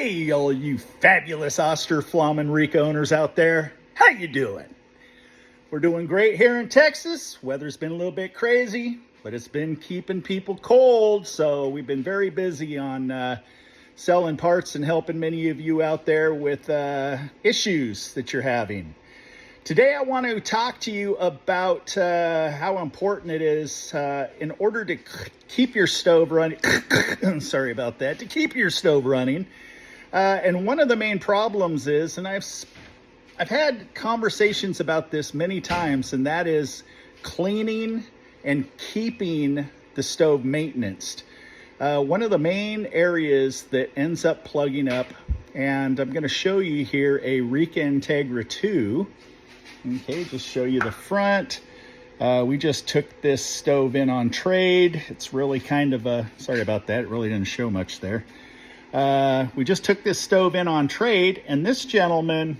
Hey, all you fabulous Austroflamm and Rika owners out there. How you doing? We're doing great here in Texas. Weather's been a little bit crazy, but it's been keeping people cold. So we've been very busy on selling parts and helping many of you out there with issues that you're having. Today I want to talk to you about how important it is in order to keep your stove running. Sorry about that. To keep your stove running. And one of the main problems is, and I've had conversations about this many times, and that is cleaning and keeping the stove maintained. One of the main areas that ends up plugging up, and I'm going to show you here a Rika Integra 2. Okay, just show you the front. We just took this stove in on trade. It's really kind of a, sorry about that, it really didn't show much there. We just took this stove in on trade, and this gentleman,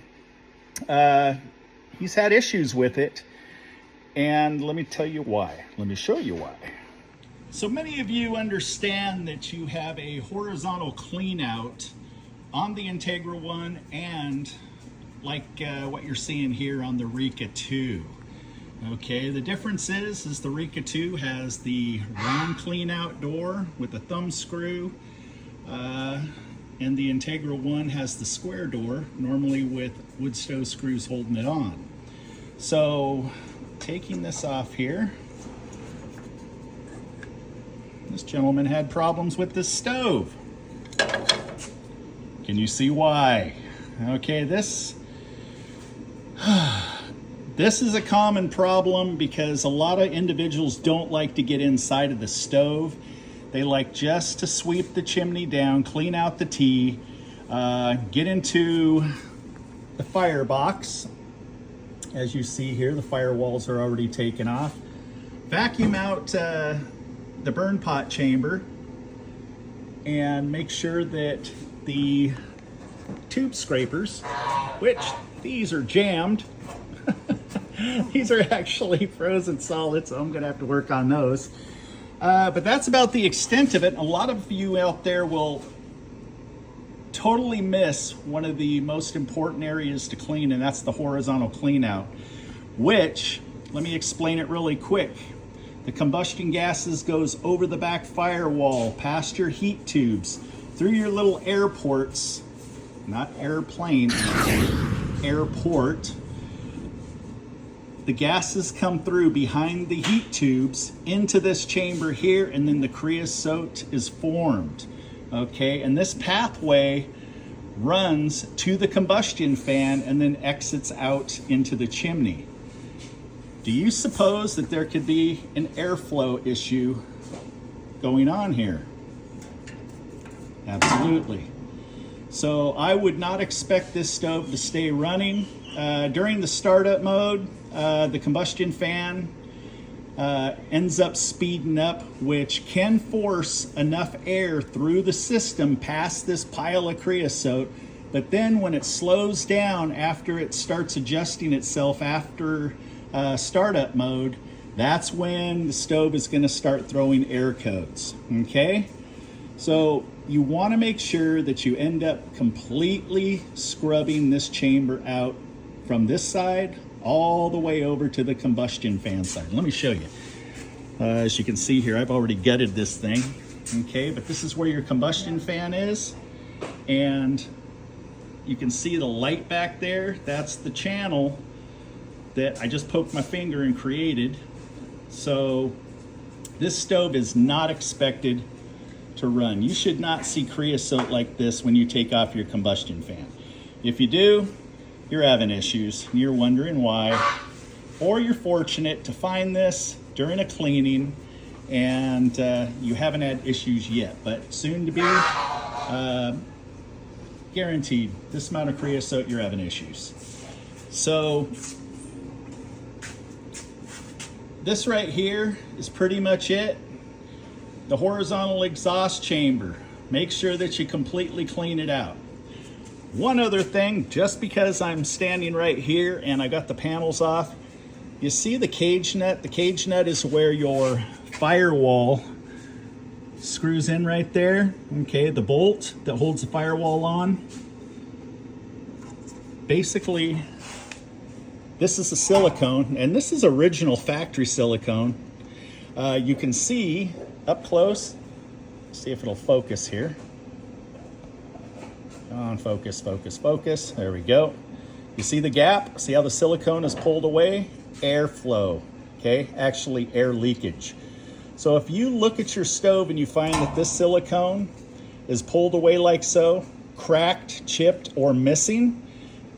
he's had issues with it. And let me tell you why. Let me show you why. So many of you understand that you have a horizontal clean out on the Integra 1 and like what you're seeing here on the Rika 2. Okay, the difference is the Rika 2 has the round clean out door with a thumb screw, and the Integra 1 has the square door, normally with wood stove screws holding it on. So taking this off here, this gentleman had problems with this stove. Can you see why? Okay, this is a common problem because a lot of individuals don't like to get inside of the stove. They like just to sweep the chimney down, clean out the tea, get into the firebox. As you see here, the firewalls are already taken off. Vacuum out the burn pot chamber and make sure that the tube scrapers, which these are jammed. These are actually frozen solid, so I'm gonna have to work on those. But that's about the extent of it. A lot of you out there will totally miss one of the most important areas to clean, and that's the horizontal clean out, which, let me explain it really quick. The combustion gases goes over the back firewall, past your heat tubes, through your little air ports, not airplane, airport. The gases come through behind the heat tubes into this chamber here, and then the creosote is formed. Okay, and this pathway runs to the combustion fan and then exits out into the chimney. Do you suppose that there could be an airflow issue going on here? Absolutely. So I would not expect this stove to stay running. During the startup mode, the combustion fan ends up speeding up, which can force enough air through the system past this pile of creosote. But then when it slows down after it starts adjusting itself after startup mode, that's when the stove is going to start throwing air codes. Okay? So you want to make sure that you end up completely scrubbing this chamber out from this side all the way over to the combustion fan side. Let me show you. As you can see here, I've already gutted this thing. Okay, but this is where your combustion fan is. And you can see the light back there. That's the channel that I just poked my finger and created. So this stove is not expected to run. You should not see creosote like this when you take off your combustion fan. If you do, you're having issues and you're wondering why, or you're fortunate to find this during a cleaning and you haven't had issues yet, but soon to be, guaranteed this amount of creosote, you're having issues. So this right here is pretty much it. The horizontal exhaust chamber, make sure that you completely clean it out. One other thing, just because I'm standing right here and I got the panels off, you see the cage nut? The cage nut is where your firewall Screws in right there. Okay, the bolt that holds the firewall on. Basically, this is a silicone, and this is original factory silicone. You can see up close, see if it'll focus here. Come on, focus, focus, focus. There we go. You see the gap? See how the silicone is pulled away? Airflow, okay? Actually air leakage. So if you look at your stove and you find that this silicone is pulled away like so, cracked, chipped, or missing,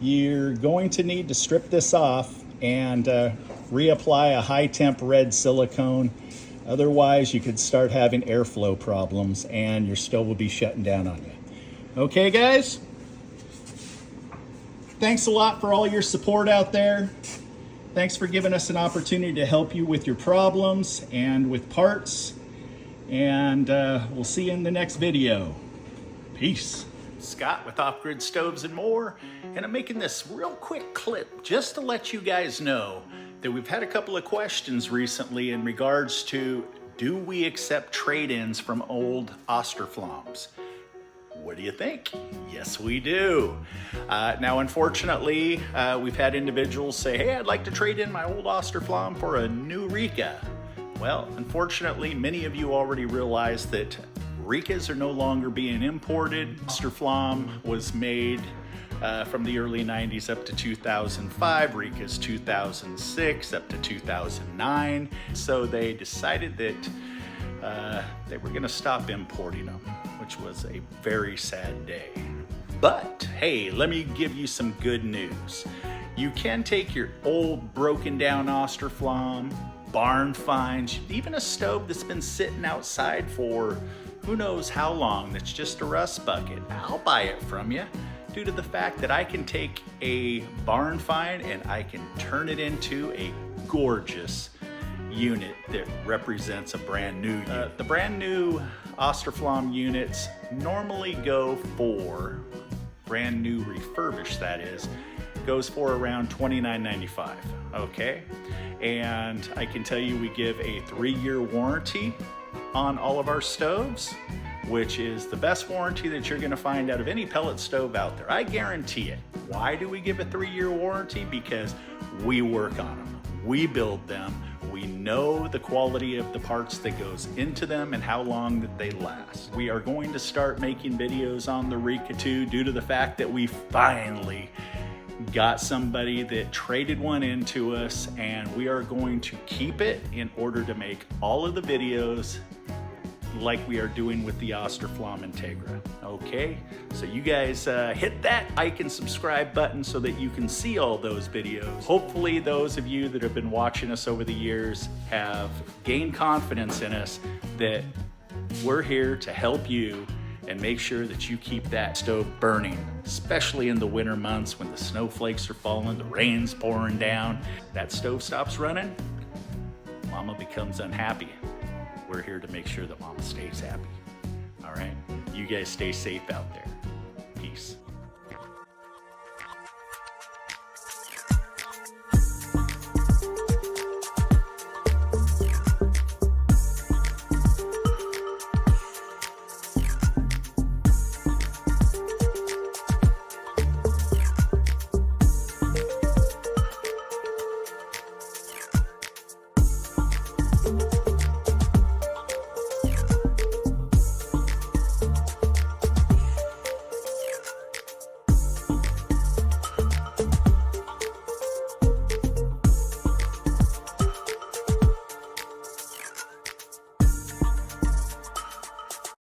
you're going to need to strip this off and reapply a high temp red silicone. Otherwise, you could start having airflow problems and your stove will be shutting down on you. Okay, guys? Thanks a lot for all your support out there. Thanks for giving us an opportunity to help you with your problems and with parts. And we'll see you in the next video. Peace. Scott with Off-Grid Stoves and More, and I'm making this real quick clip just to let you guys know that we've had a couple of questions recently in regards to, do we accept trade-ins from old Austroflamms? What do you think? Yes, we do. Now, unfortunately, we've had individuals say, hey, I'd like to trade in my old Austroflamm for a new Rika. Well, unfortunately, many of you already realize that Rikas are no longer being imported. Austroflamm was made from the early 90s up to 2005, Rika's 2006 up to 2009. So they decided that they were gonna stop importing them, which was a very sad day. But hey, let me give you some good news. You can take your old broken down Austroflamm, barn finds, even a stove that's been sitting outside for who knows how long, that's just a rust bucket. I'll buy it from you, due to the fact that I can take a barn find and I can turn it into a gorgeous unit that represents a brand new unit. The brand new Austroflamm units normally go for, brand new refurbished that is, goes for around $29.95, okay? And I can tell you we give a 3-year warranty on all of our stoves, which is the best warranty that you're gonna find out of any pellet stove out there. I guarantee it. Why do we give a 3-year warranty? Because we work on them, we build them, we know the quality of the parts that goes into them and how long that they last. We are going to start making videos on the Rika 2 due to the fact that we finally got somebody that traded one into us, and we are going to keep it in order to make all of the videos like we are doing with the Austroflamm Integra. Okay, so you guys hit that like and subscribe button so that you can see all those videos. Hopefully those of you that have been watching us over the years have gained confidence in us that we're here to help you and make sure that you keep that stove burning, especially in the winter months when the snowflakes are falling, the rain's pouring down. That stove stops running, Mama becomes unhappy. We're here to make sure that Mama stays happy. All right, you guys stay safe out there. Peace.